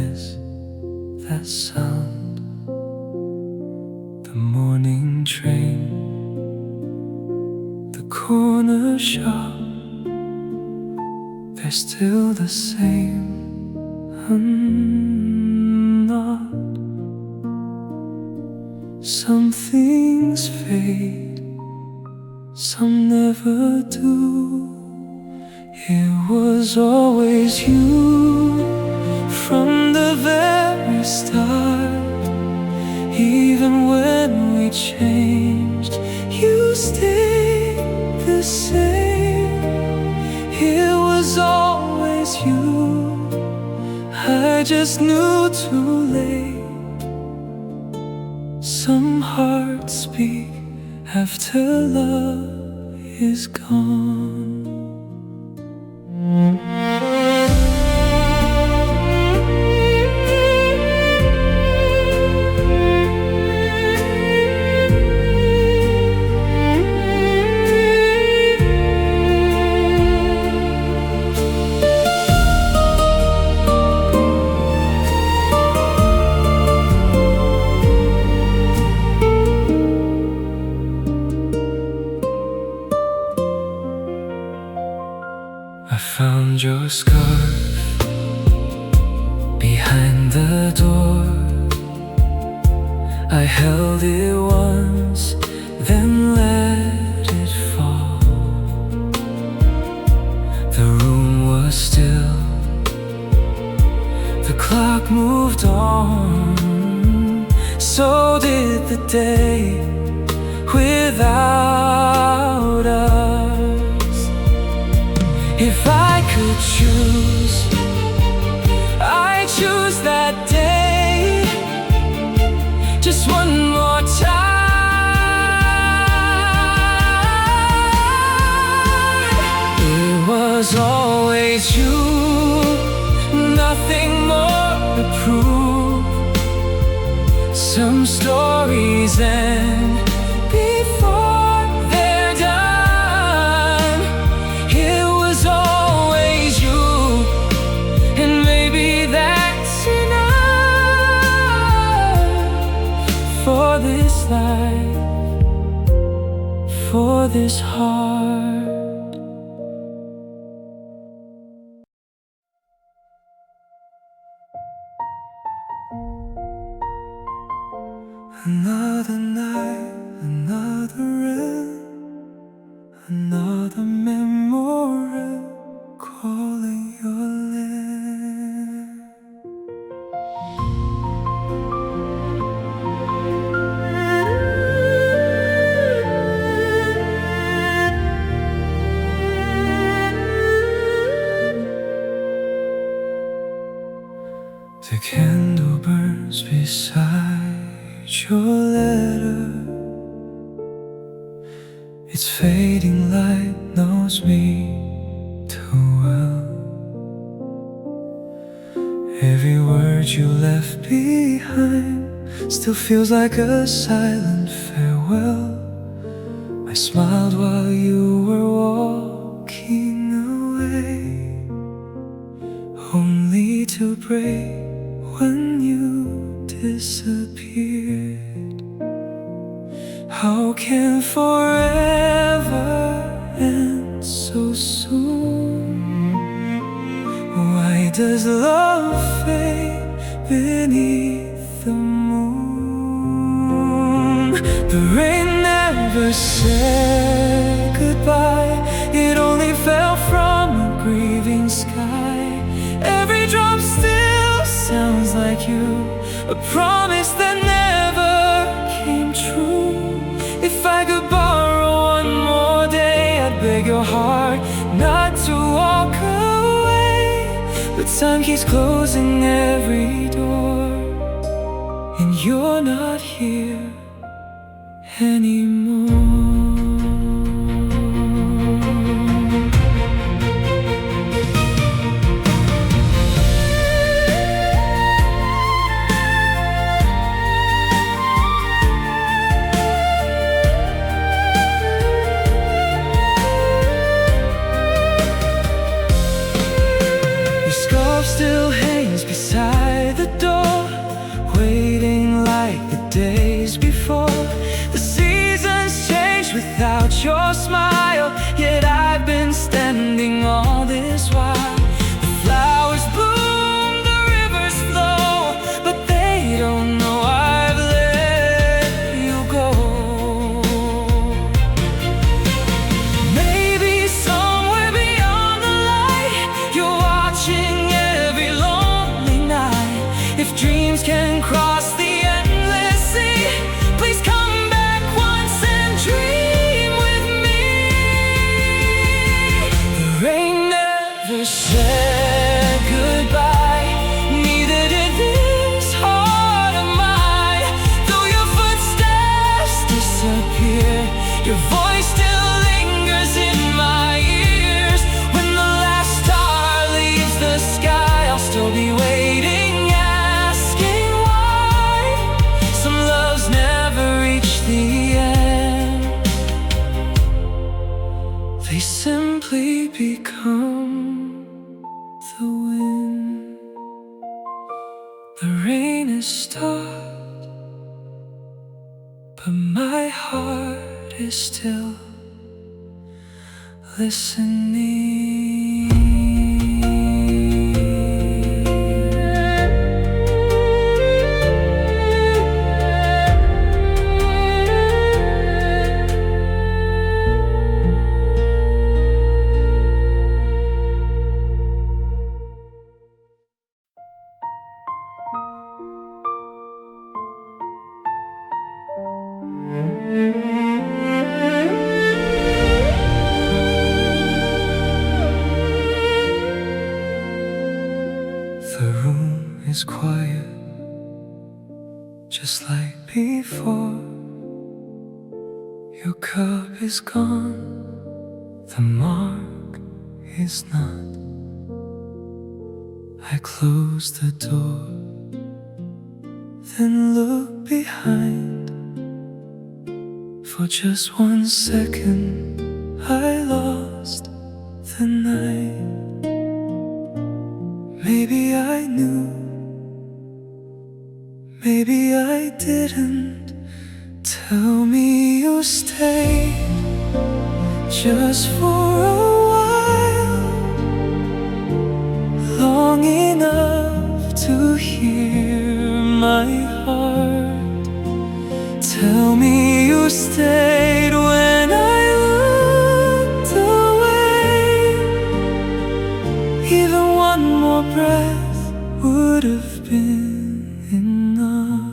miss that sound. The morning train, the corner shop, they're still the same. I'm not. Some things fade, some never do. It was always you from the very start. Even when we changed, you stayed the same. It was always you. I just knew too late. Some hearts speak after love is gone. I found your scarf behind the door. I held it once, then let it fall. The room was still, the clock moved on. So did the day without us. If I could choose, I'd choose that day. Just one more time. It was always you, nothing more to prove. Some stories end before they're done. It was always you, and maybe that's enough for this life, for this heart. Another night, another end, another memory calling your name. The candle burns beside your letter. Its fading light knows me too well. Every word you left behind still feels like a silent farewell. I smiled while you were walking away, only to break when you disappeared. How can forever end so soon? Why does love fade beneath the moon? The rain never said goodbye, it only fell from a grieving sky. Every drop still sounds like you, a promise that never came true. If I could borrow one more day, I'd beg your heart not to walk away. But time keeps closing every door, and you're not here anymore. Still hangs beside the days before. The seasons change without your smile, yet I've been standing all this while. The flowers bloom, the rivers flow, but they don't know I've let you go. Maybe somewhere beyond the light, you're watching every lonely night. If dreams can cross the endless sea, please come back once and dream with me. The rain never said goodbye, neither did this heart of mine. Though your footsteps disappear, your voice still lingers in my ears. When the last star leaves the sky, I'll still be waiting, asking why. Some loves never reach the end, they simply become the wind. The rain is stopped, but my heart is still listening. The room is quiet, just like before. Your cup is gone, the mark is not. I close the door, then look behind. For just 1 second, I lost the night. Maybe I knew, maybe I didn't. Tell me you stayed just for a while, long enough to hear my heart. Tell me you stayed when I looked away. Even one more breath would have been enough.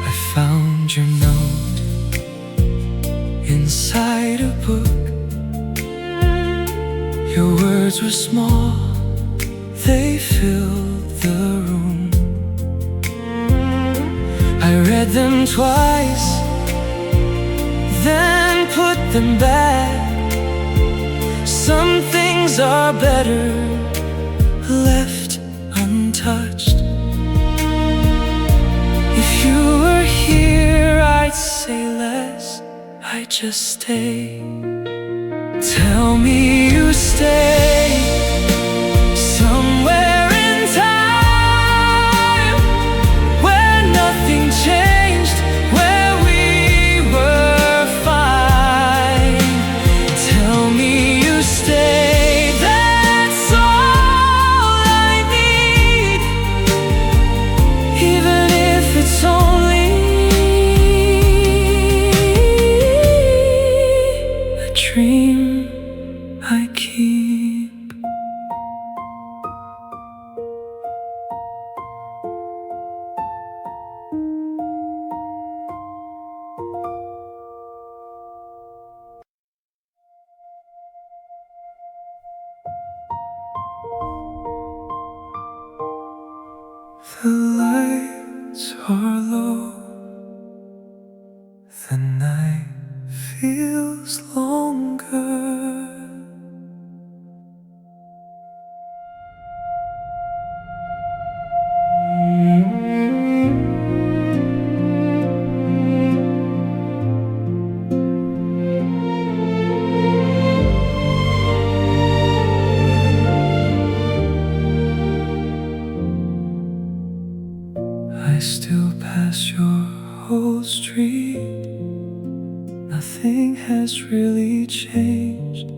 I found your note inside a book. Your words were small, they filled the room. I read them twice, then put them back. Some things are better left untouched. If you were here, I'd say less, I'd just stay. Tell me you stay somewhere in time, where nothing changed, where we were fine. Tell me you stay, that's all I need, even if it's only a dream I keep. The lights are low, the night feels longer. still pass your old street. Nothing has really changed.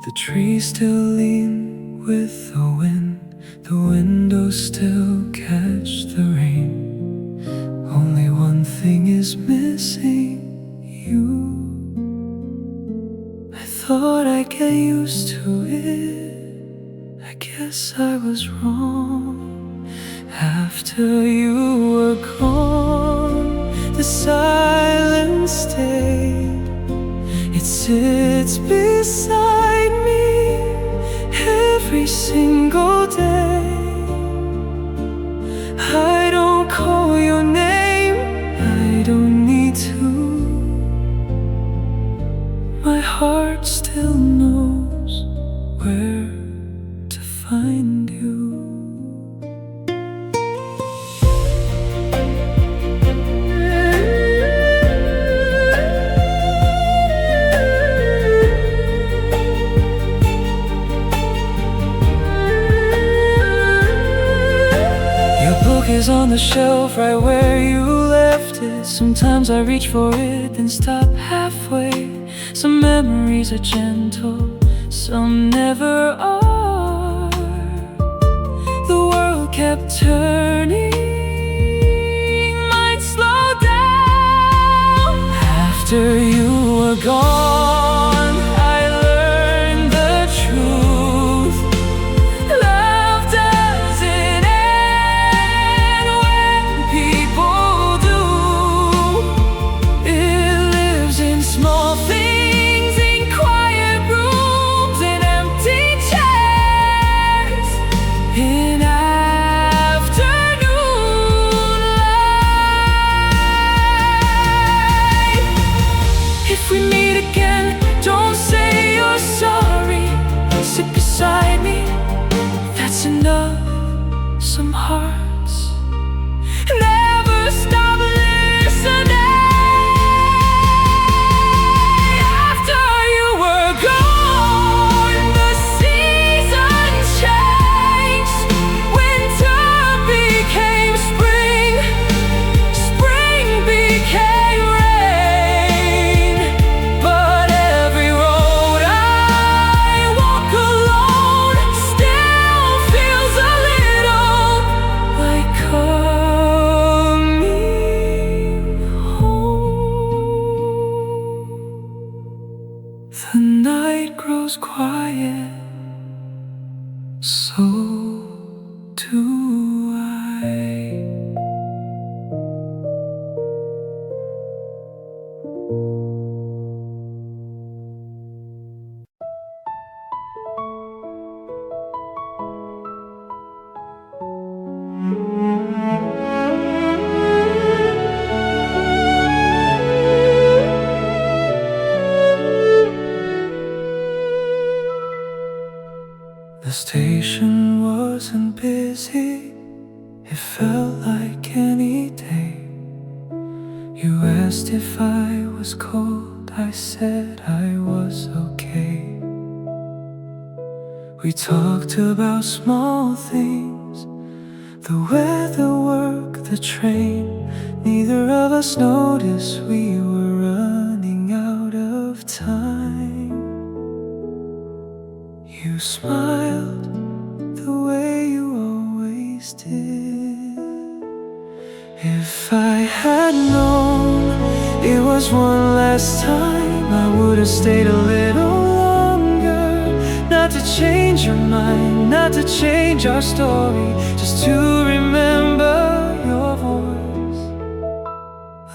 The trees still lean with the wind. The windows still catch the rain. Only one thing is missing, you. I thought I'd get used to it. I guess I was wrong. After you were gone, the silence stayed. It sits beside me every single day. I don't call your name, I don't need to. My heart still knows where to find you. Is on the shelf right where you left it. Sometimes I reach for it, then stop halfway. Some memories are gentle, some never are. The world kept turning, might slow down. After you were gone, I learned the truth. Love doesn't end when people do. It lives in small things, in quiet rooms, in empty chairs, in afternoon light. If we meet again, don't say you're sorry. Sit beside me, that's enough. Some hearts never stop listening. After you were gone, the season changed. Winter became spring, spring became rain. But every road I walk alone still feels a little like coming home. The night grows quiet, so do I. The station wasn't busy, it felt like any day. You asked if I was cold, I said I was okay. We talked about small things, the weather, work, the train. Neither of us noticed we were running out of time. You smiled the way you always did. If I had known it was one last time, I would have stayed a little longer. Not to change your mind, not to change our story, just to remember your voice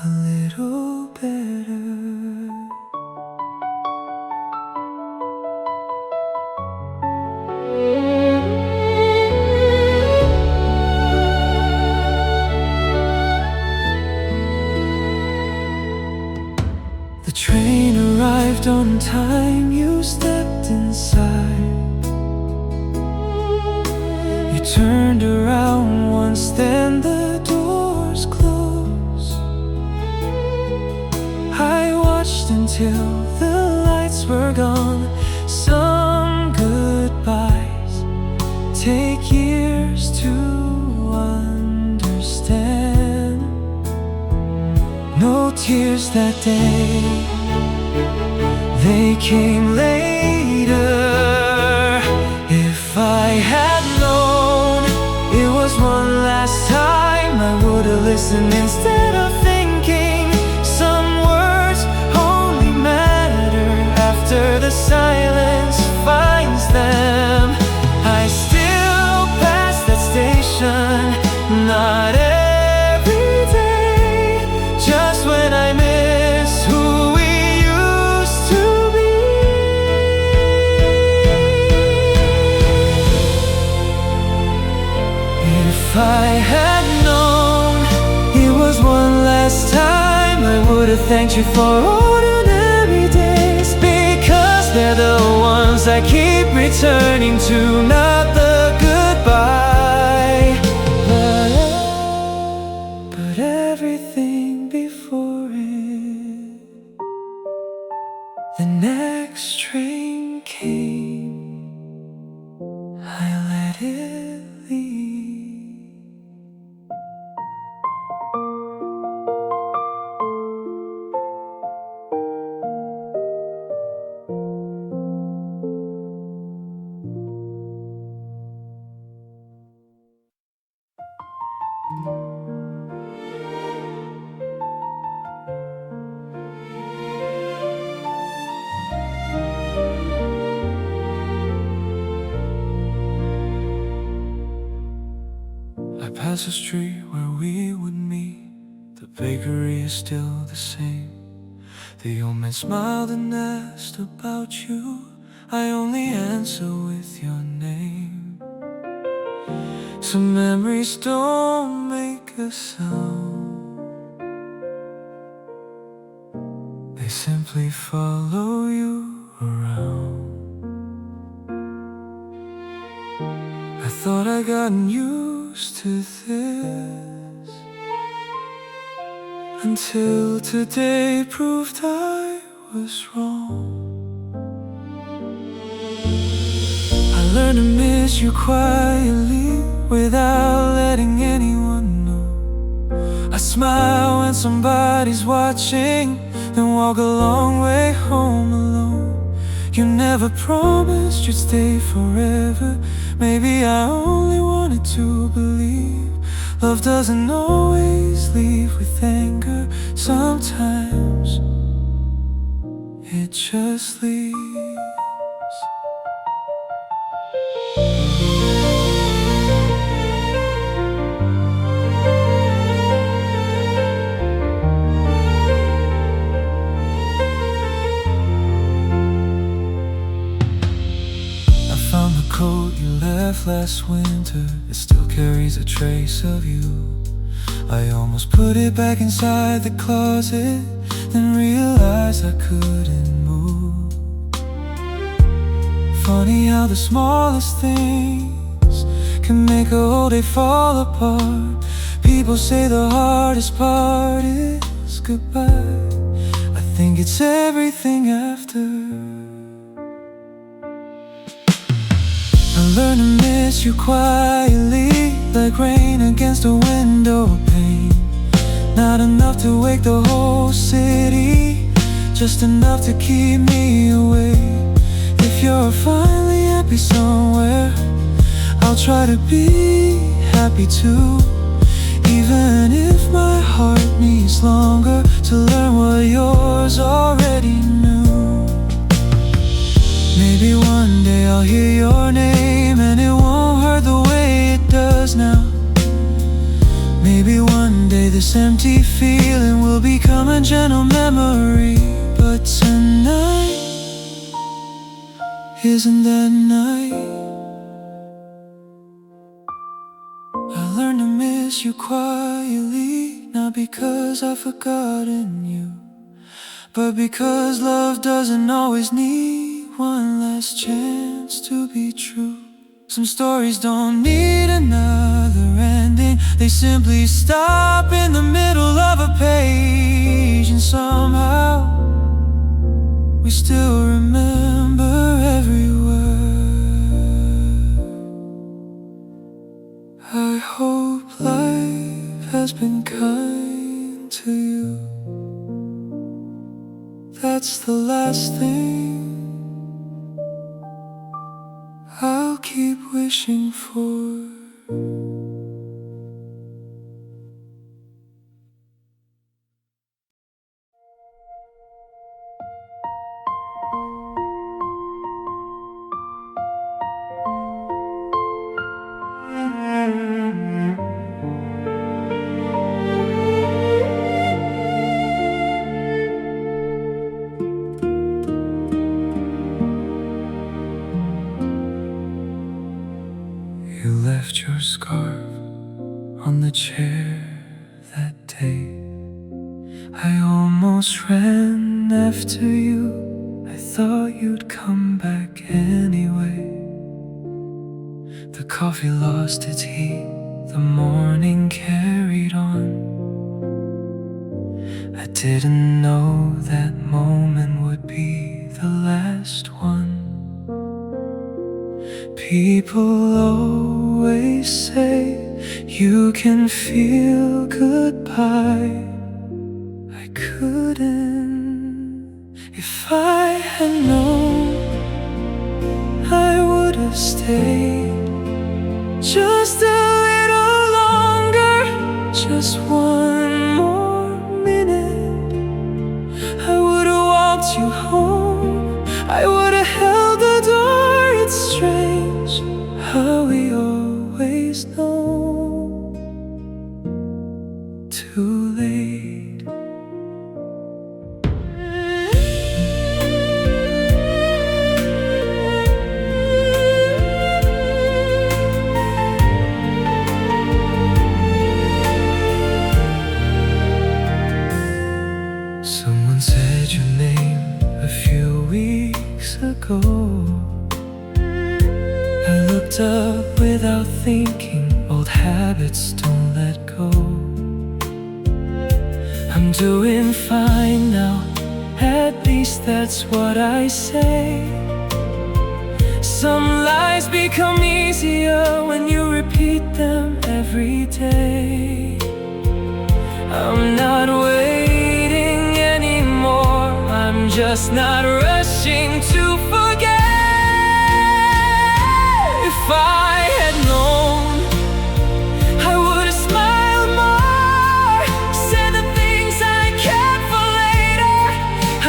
a little better. The train arrived on time, you stepped inside. You turned around once, then the doors closed. I watched until the lights were gone. Some goodbyes take years to understand. No tears that day, they came later. If I had known it was one last time, I would've listened instead of thinking. Some words only matter after the silence finds them. I still pass that station, not every day, just when I miss who we used to be. If I had known it was one last time, I would've thanked you for ordinary days, because they're the ones I keep returning to, not the goodbye. But everything before it, the next train came, I let it leave. I pass the street where we would meet. The bakery is still the same. The old man smiled and asked about you. I only answer with your name. Some memories don't make a sound, they simply follow you around. I thought I gotten used to this, until today proved I was wrong. I learned to miss you quietly, without letting anyone know. I smile when somebody's watching, then walk a long way home alone. You never promised you'd stay forever. Maybe I only wanted to believe. Love doesn't always leave with anger. Sometimes it just leaves. Coat you left last winter, it still carries a trace of you. I almost put it back inside the closet, then realized I couldn't move. Funny how the smallest things can make a whole day fall apart. People say the hardest part is goodbye. I think it's everything after. I learned to miss you quietly, like rain against a window pane. Not enough to wake the whole city, just enough to keep me awake. If you're finally happy somewhere, I'll try to be happy too, even if my heart needs longer to learn what yours already knew. Maybe one day I'll hear your name and it won't hurt the way it does now. Maybe one day this empty feeling will become a gentle memory. But tonight isn't that night. I learned to miss you quietly, not because I've forgotten you, but because love doesn't always need one last chance to be true. Some stories don't need another ending, they simply stop in the middle of a page. And somehow we still remember every word. I hope life has been kind to you. That's the last thing I'll keep wishing for. You left your scarf on the chair that day. I almost ran after you. I thought you'd come back anyway. The coffee lost its heat, the morning carried on. I didn't know that moment would be the last one. People always say you can feel goodbye. I couldn't. If I had known, I would have stayed just a little longer, just one more minute. I would have walked you home, I would have held the door. It's strange how we always know too late. Someone said your name a few weeks ago. I looked up without thinking, old habits don't let go. I'm doing fine now, at least that's what I say. Some lies become easier when you repeat them every day. I'm not waiting anymore, I'm just not rushing to forget. If I had known, I would have smiled more, said the things I kept for later.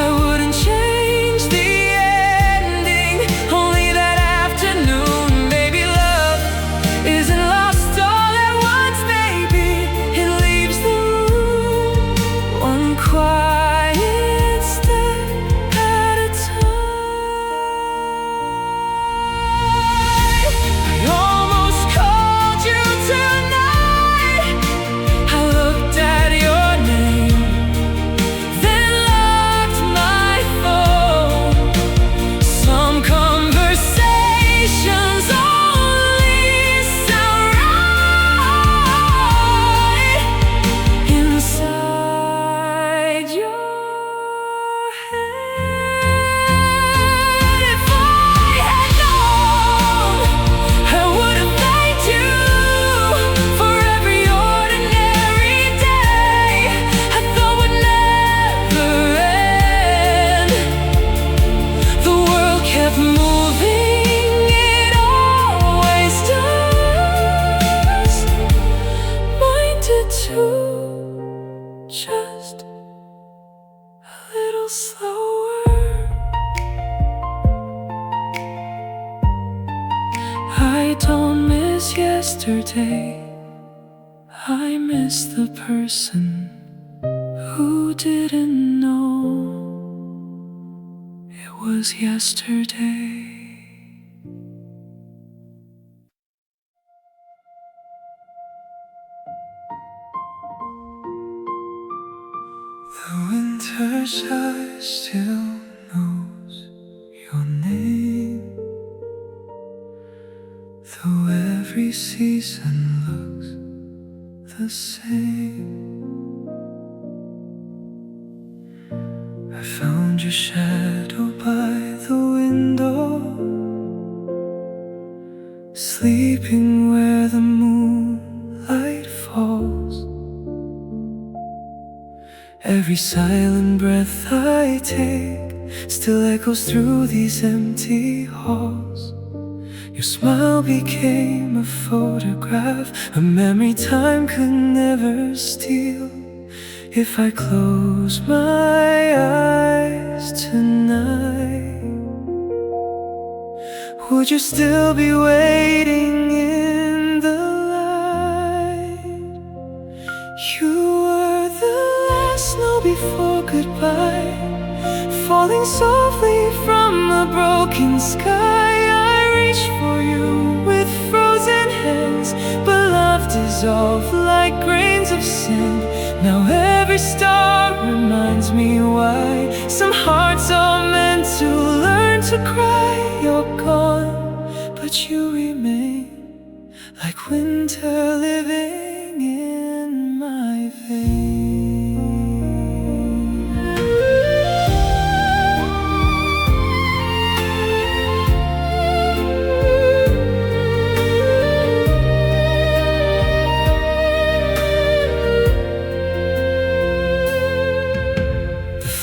I wouldn't change the ending, only that afternoon. Maybe love isn't lost all at once, baby. It leaves the room one quiet step at a time. I almost called you tonight. I looked at your name, then locked my phone. Some conversations only sound right inside your head. If I had known, I would have thanked you for every ordinary day I thought would never end. The world kept moving, it always does. Mine did too, just a little slower. I don't miss yesterday, I miss the person who didn't know it was yesterday. The winter sky still knows your name, though every season looks the same. I found your shadow by the window, sleeping where the moon Every silent breath I take still echoes through these empty halls. Your smile became a photograph, a memory time could never steal. If I close my eyes tonight, would you still be waiting in the light? You were the last snow before goodbye, falling softly from a broken sky. I reached for you with frozen hands, but love dissolved like grains of sand. Now every star reminds me why some hearts are meant to learn to cry. You're gone, but you remain, like winter living in my veins.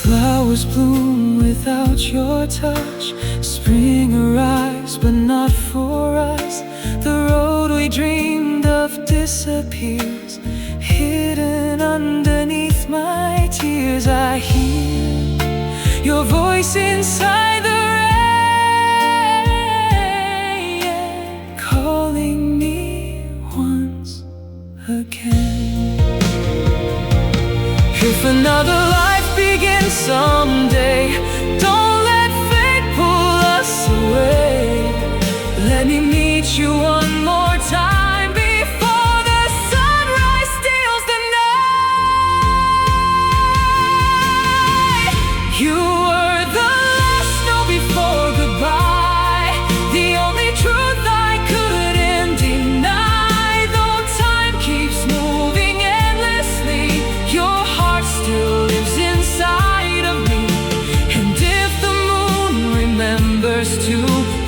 Flowers bloom without your touch. Spring arrives, but not for us. The road we dreamed of disappears, hidden underneath my tears. I hear your voice inside the rain, calling me once again. If another life begins someday, don't let fate pull us away. Let me meet you one more time before the sunrise steals the night. You were the last snow before goodbye, the only truth I couldn't deny. Though time keeps moving endlessly, your heart still lives inside of me. And if the moon remembers to,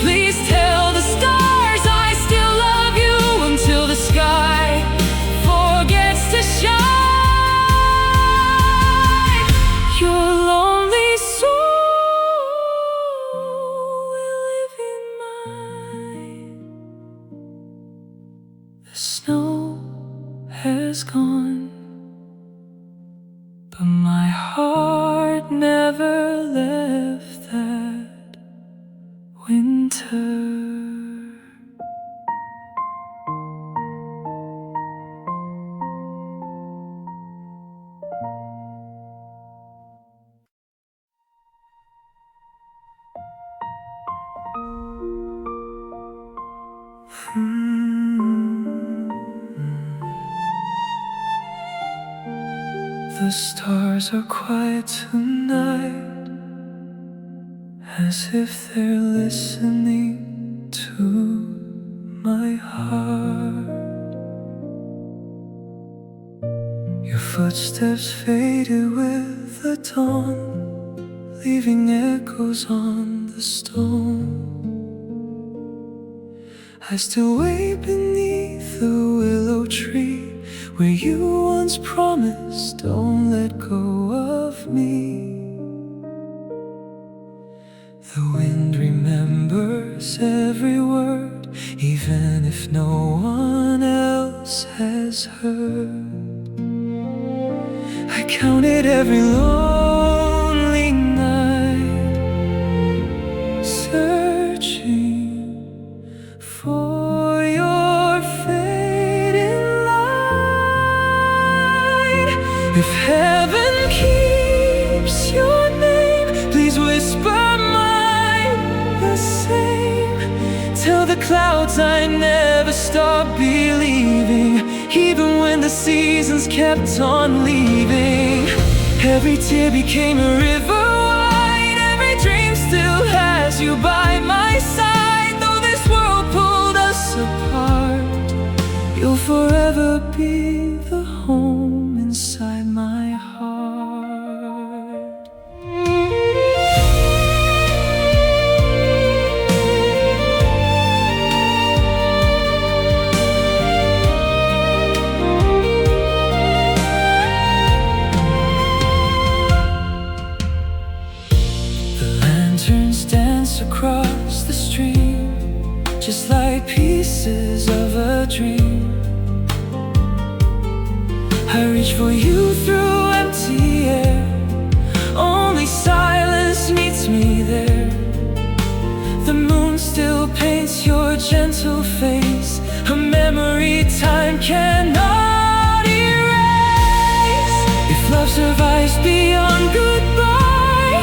please tell the stars I still love you until the sky forgets to shine. Your lonely soul will live in mine. The snow has gone, but my heart never left that winter. The stars are quiet tonight, as if they're listening to my heart. Your footsteps faded with the dawn, leaving echoes on the stone. I still wait beneath the willow tree, where you once promised, don't let go of me. The wind remembers every word, even if no one else has heard. I counted every lonely night, searching for your fading light. If heaven keeps your name, please whisper the same. Tell the clouds I never stopped believing, even when the seasons kept on leaving. Every tear became a river wide, every dream still has you by my side. Though this world pulled us apart, you'll forever be the home inside my heart. reach for you through empty air. Only silence meets me there. The moon still paints your gentle face, a memory time cannot erase. If love survives beyond goodbye,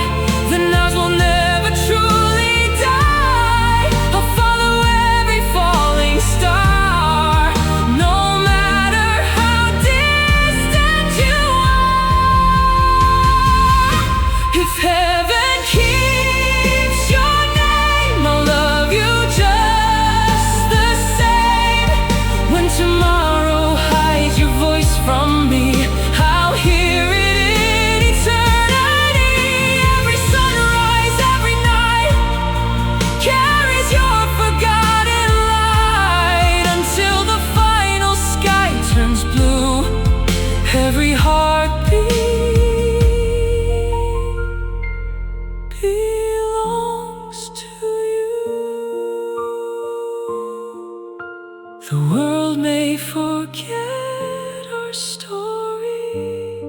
then ours will never truly die. I'll follow every falling star, no matter how distant you are. If heaven keeps your name, I'll love you just the same. When tomorrow hides your voice from me, I'll hear it in eternity. Every sunrise, every night carries your forgotten light, until the final sky turns blue. Every heartbeat belongs to you. The world may forget our story,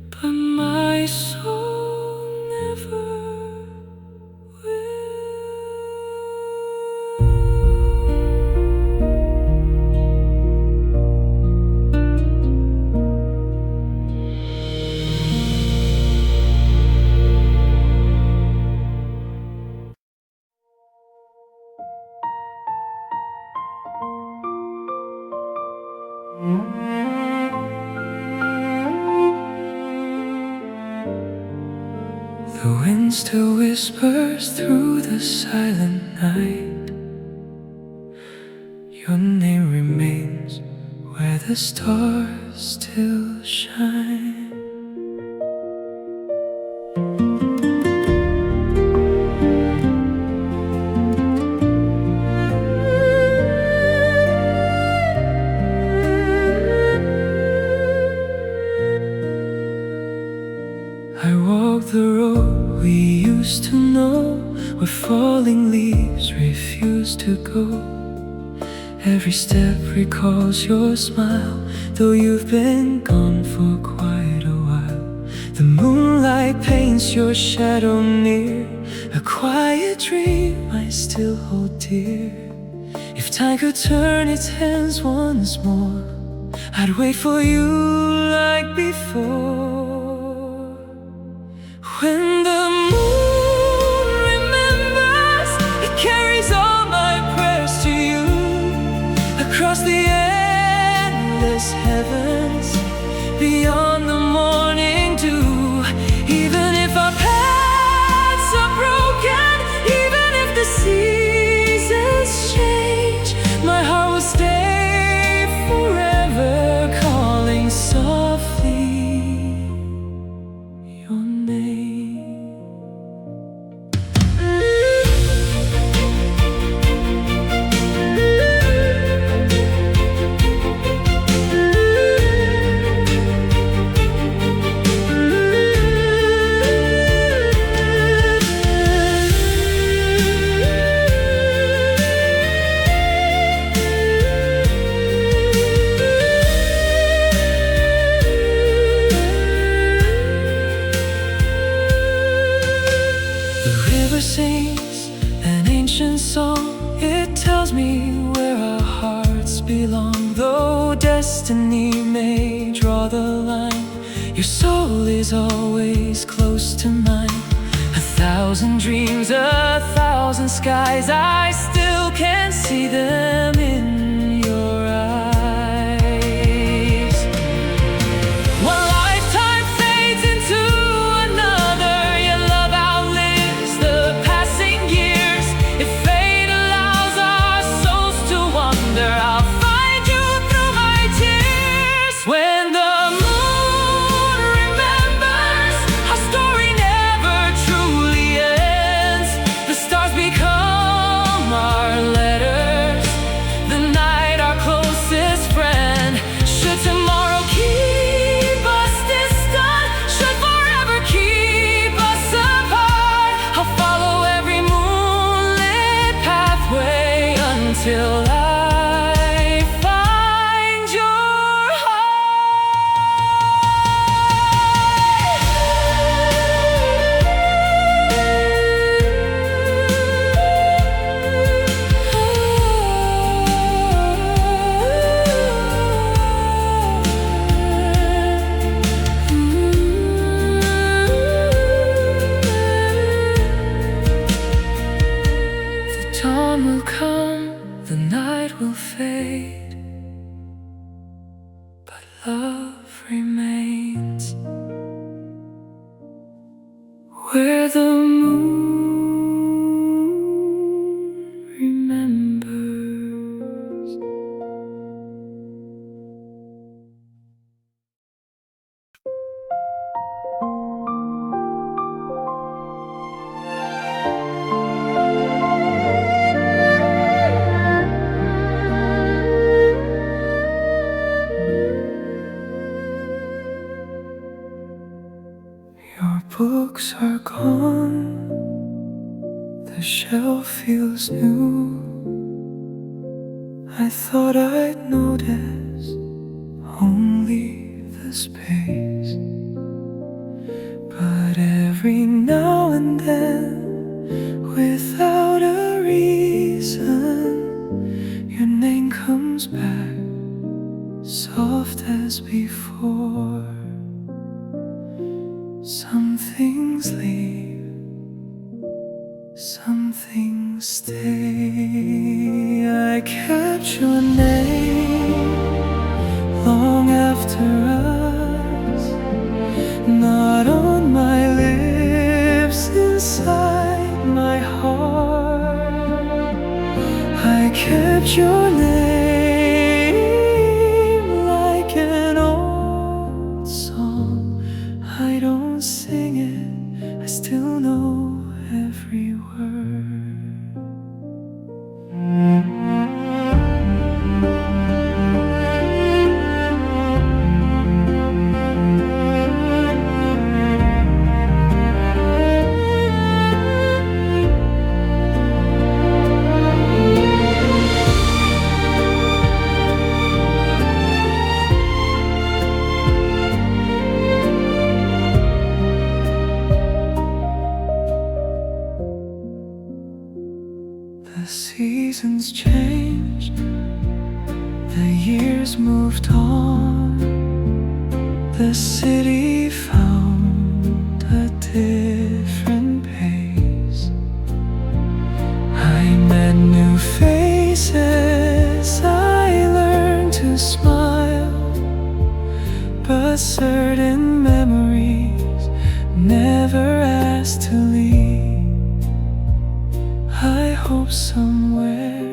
but my soul never will. The wind still whispers through the silent night. Your name remains where the stars still shine. I walk the road we used to know, where falling leaves refuse to go. Every step recalls your smile, though you've been gone for quite a while. The moonlight paints your shadow near, a quiet dream I still hold dear. If time could turn its hands once more, I'd wait for you like before. When the moon remembers, it carries all my prayers to you, across the endless heavens, beyond the morning dew. Even if our paths are broken, even if the seasons change, my heart will stay forever, calling softly your name. Sings an ancient song, it tells me where our hearts belong. Though destiny may draw the line, your soul is always close to mine. 1,000 dreams, 1,000 skies, I still can see them in your eyes. One lifetime fades into another, your love outlives the passing years. If fate allows our souls to wander, I'll find you through my tears. When the moon remembers, our story never truly ends. The stars become our letters, fade, but love remains. Where the moon remembers. Your books are gone, the shelf feels new. I thought I'd notice only the space, but every now and then, without a reason, your name comes back, soft as before. Some things leave, some things stay. I kept your name long after us, not on my lips, inside my heart. I kept your name like an old song. I don't sing it, I still know every word. The seasons changed, the years moved on, the city found a different pace. I met new faces, I learned to smile, but certain memories never asked to leave. I hope somewhere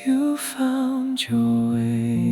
you found your way.